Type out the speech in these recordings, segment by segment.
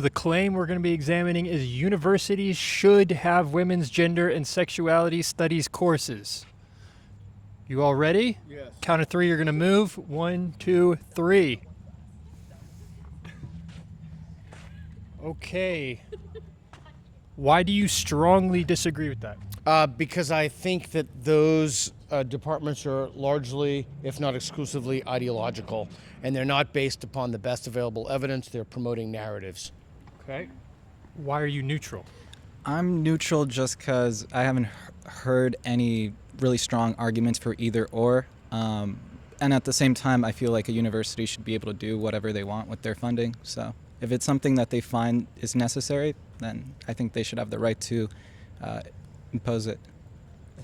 The claim we're going to be examining is universities should have women's gender and sexuality studies courses. You all ready? Yes. Count of three, you're going to move. 1, 2, 3. Okay. Why do you strongly disagree with that? Because I think that those departments are largely, if not exclusively, ideological, and they're not based upon the best available evidence. They're promoting narratives. Okay. Why are you neutral? I'm neutral just because I haven't heard any really strong arguments for either or. And at the same time, I feel like a university should be able to do whatever they want with their funding. So if it's something that they find is necessary, then I think they should have the right to impose it.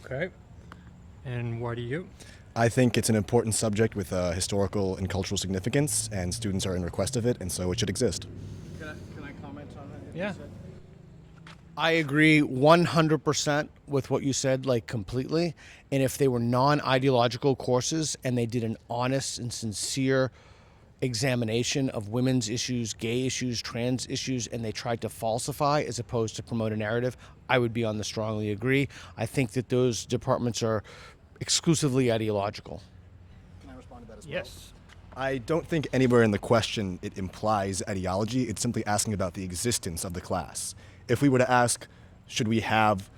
Okay. And why do you? I think it's an important subject with historical and cultural significance, and students are in request of it, and so it should exist. Can I comment on that? Yeah. I agree 100% with what you said, like completely. And if they were non-ideological courses and they did an honest and sincere examination of women's issues, gay issues, trans issues, and they tried to falsify as opposed to promote a narrative, I would be on the strongly agree. I think that those departments are exclusively ideological. Can I respond to that as well? Yes. I don't think anywhere in the question it implies ideology. It's simply asking about the existence of the class. If we were to ask, should we have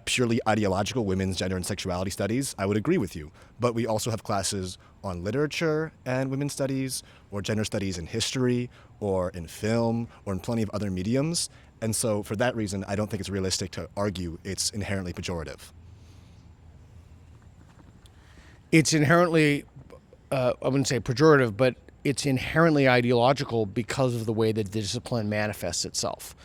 purely ideological women's gender and sexuality studies, I would agree with you. But we also have classes on literature and women's studies, or gender studies in history, or in film, or in plenty of other mediums. And so for that reason, I don't think it's realistic to argue it's inherently pejorative. It's inherently, I wouldn't say pejorative, but it's inherently ideological because of the way that the discipline manifests itself.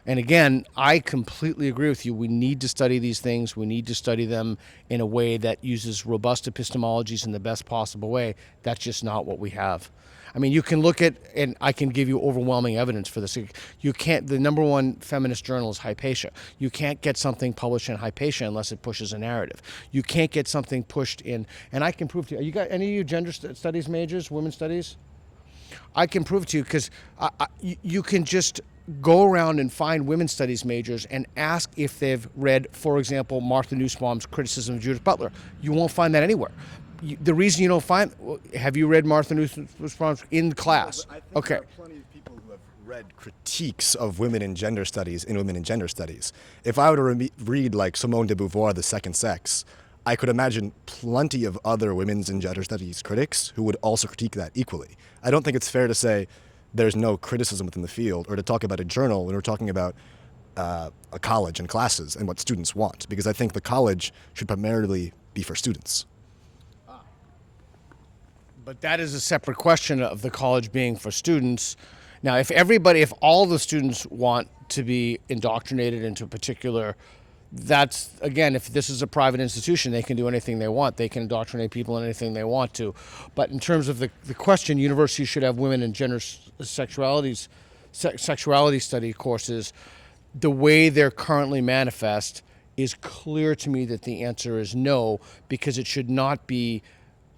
And again, I completely agree with you. We need to study these things. We need to study them in a way that uses robust epistemologies in the best possible way. That's just not what we have. I mean, you can look at, and I can give you overwhelming evidence for this. You can't, the number one feminist journal is Hypatia. You can't get something published in Hypatia unless it pushes a narrative. You can't get something pushed in, and I can prove to you, you got any of you gender studies majors, women's studies? I can prove to you because you can just go around and find women's studies majors and ask if they've read, for example, Martha Nussbaum's criticism of Judith Butler. You won't find that anywhere. The reason you don't find, have you read Martha Nussbaum's in class? I think Okay. there are plenty of people who have read critiques of women in gender studies in women in gender studies. If I were to read like Simone de Beauvoir, The Second Sex, I could imagine plenty of other women's and gender studies critics who would also critique that equally. I don't think it's fair to say there's no criticism within the field, or to talk about a journal when we're talking about a college and classes and what students want, because I think the college should primarily be for students. But that is a separate question of the college being for students. Now, if all the students want to be indoctrinated into a particular, that's, again, if this is a private institution, they can do anything they want. They can indoctrinate people in anything they want to. But in terms of the question, universities should have women and gender sexuality study courses. The way they're currently manifest is clear to me that the answer is no, because it should not be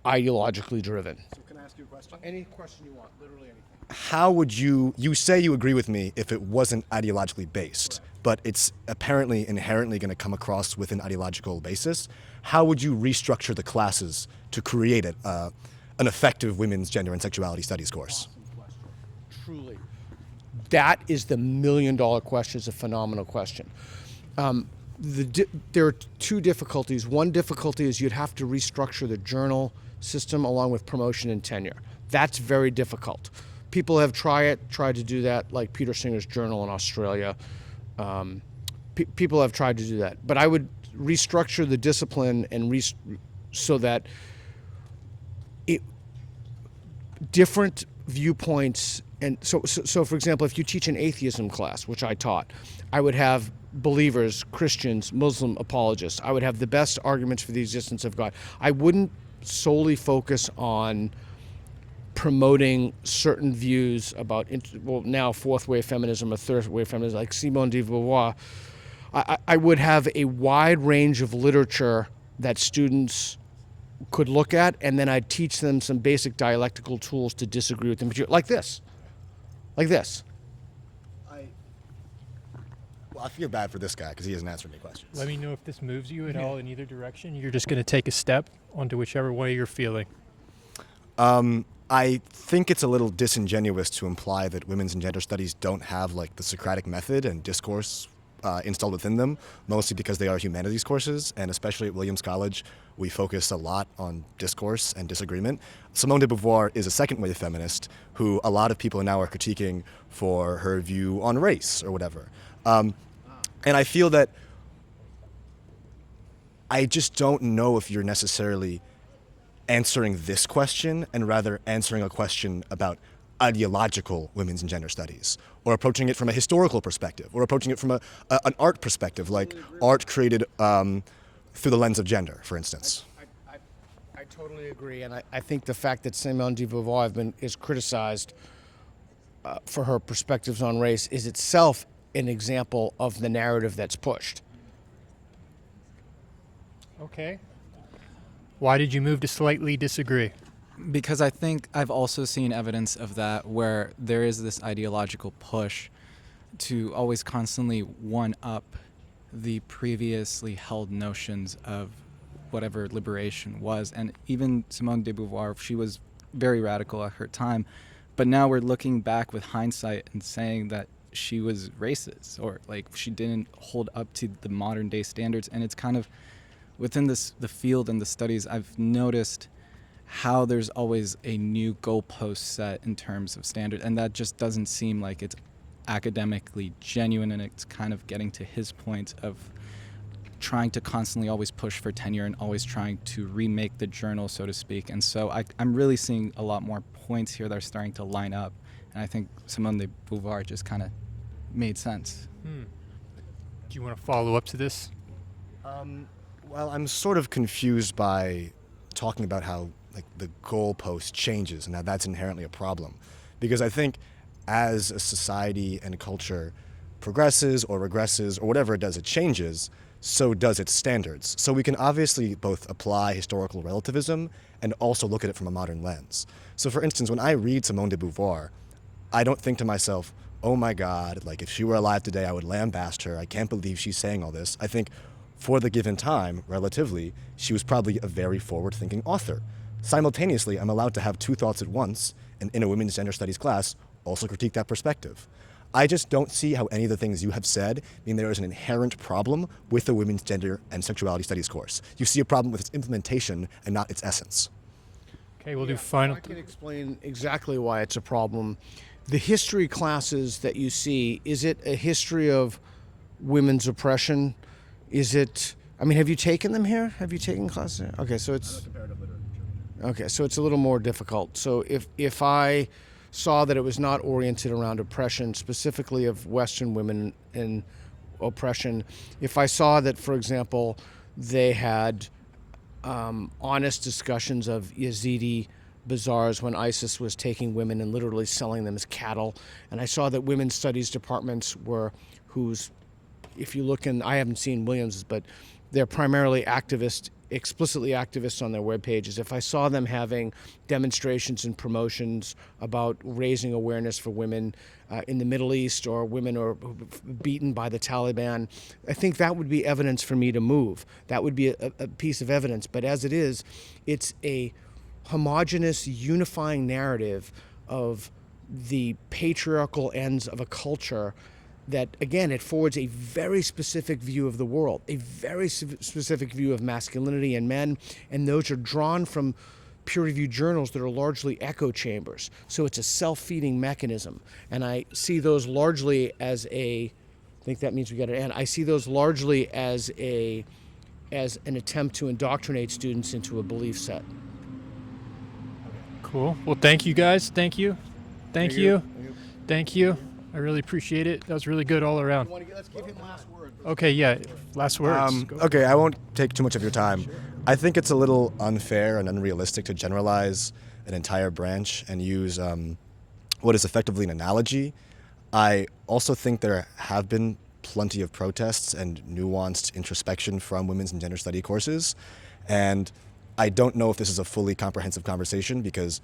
ideologically driven. So can I ask you a question? Any question you want, literally anything. How would you say you agree with me if it wasn't ideologically based, but it's apparently inherently going to come across with an ideological basis? How would you restructure the classes to create an effective women's gender and sexuality studies course? Awesome question. Truly. That is the $1 million question. It's a phenomenal question. There are two difficulties. One difficulty is you'd have to restructure the journal system along with promotion and tenure. That's very difficult. People have tried to do that, like Peter Singer's journal in Australia. People have tried to do that. But I would restructure the discipline and so that different viewpoints, and so for example, if you teach an atheism class, which I taught, I would have believers, Christians, Muslim apologists. I would have the best arguments for the existence of God. I wouldn't solely focus on promoting certain views about, now fourth wave feminism or third wave feminism, like Simone de Beauvoir. I would have a wide range of literature that students could look at, and then I'd teach them some basic dialectical tools to disagree with them, like this. I Well, I feel bad for this guy because he hasn't answered any questions. Let me know if this moves you at all in either direction. You're just going to take a step onto whichever way you're feeling. I think it's a little disingenuous to imply that women's and gender studies don't have like the Socratic method and discourse installed within them, mostly because they are humanities courses, and especially at Williams College, we focus a lot on discourse and disagreement. Simone de Beauvoir is a second-wave feminist who a lot of people now are critiquing for her view on race or whatever. And I feel that I just don't know if you're necessarily answering this question and rather answering a question about ideological women's and gender studies, or approaching it from a historical perspective, or approaching it from an art perspective, like art created through the lens of gender, for instance. I totally agree, and I think the fact that Simone de Beauvoir is criticized for her perspectives on race is itself an example of the narrative that's pushed. Okay. Why did you move to slightly disagree? Because I think I've also seen evidence of that, where there is this ideological push to always constantly one-up the previously held notions of whatever liberation was. And even Simone de Beauvoir, she was very radical at her time, but now we're looking back with hindsight and saying that she was racist, or like she didn't hold up to the modern day standards. And it's kind of within the field and the studies, I've noticed how there's always a new goalpost set in terms of standard, and that just doesn't seem like it's academically genuine. And it's kind of getting to his point of trying to constantly always push for tenure and always trying to remake the journal, so to speak. And so I'm really seeing a lot more points here that are starting to line up, and I think Simone de Beauvoir just kind of made sense. Do you want to follow up to this? Well, I'm sort of confused by talking about how like the goalpost changes and how that's inherently a problem, because I think as a society and a culture progresses or regresses or whatever it does, it changes, so does its standards. So we can obviously both apply historical relativism and also look at it from a modern lens. So for instance, when I read Simone de Beauvoir, I don't think to myself, oh my God, like if she were alive today, I would lambast her. I can't believe she's saying all this. I think for the given time, relatively, she was probably a very forward-thinking author. Simultaneously, I'm allowed to have two thoughts at once, and in a women's gender studies class, also critique that perspective. I just don't see how any of the things you have said mean there is an inherent problem with the women's gender and sexuality studies course. You see a problem with its implementation and not its essence. Okay, we'll do final. I can explain exactly why it's a problem. The history classes that you see, is it a history of women's oppression? Is it, I mean, have you taken them here? Have you taken classes here? Okay, so it's a little more difficult. So if I saw that it was not oriented around oppression, specifically of Western women and oppression, if I saw that, for example, they had honest discussions of Yazidi bazaars when ISIS was taking women and literally selling them as cattle, and I saw that women's studies departments were whose, if you look in, I haven't seen Williams, but they're primarily activist, explicitly activists on their web pages. If I saw them having demonstrations and promotions about raising awareness for women in the Middle East, or women are beaten by the Taliban, I think that would be evidence for me to move. That would be a piece of evidence. But as it is, it's a homogenous, unifying narrative of the patriarchal ends of a culture that, again, it forwards a very specific view of the world, a very specific view of masculinity and men, and those are drawn from peer-reviewed journals that are largely echo chambers. So it's a self-feeding mechanism, and I see those largely as I think that means we got to end. I see those largely as an attempt to indoctrinate students into a belief set. Cool. Well, thank you guys. Thank you. Thank you. Thank you. I really appreciate it. That was really good all around. Let's give him last word. Okay, yeah. Last words. Go. Okay, I won't take too much of your time. Sure. I think it's a little unfair and unrealistic to generalize an entire branch and use what is effectively an analogy. I also think there have been plenty of protests and nuanced introspection from women's and gender study courses, and I don't know if this is a fully comprehensive conversation because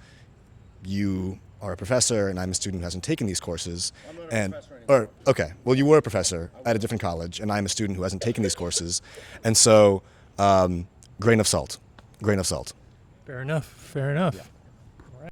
you are a professor and I'm a student who hasn't taken these courses. I'm not a and professor anymore. Or, okay, well, you were a professor at a different college, and I'm a student who hasn't taken these courses. And so, grain of salt. Grain of salt. Fair enough. Fair enough.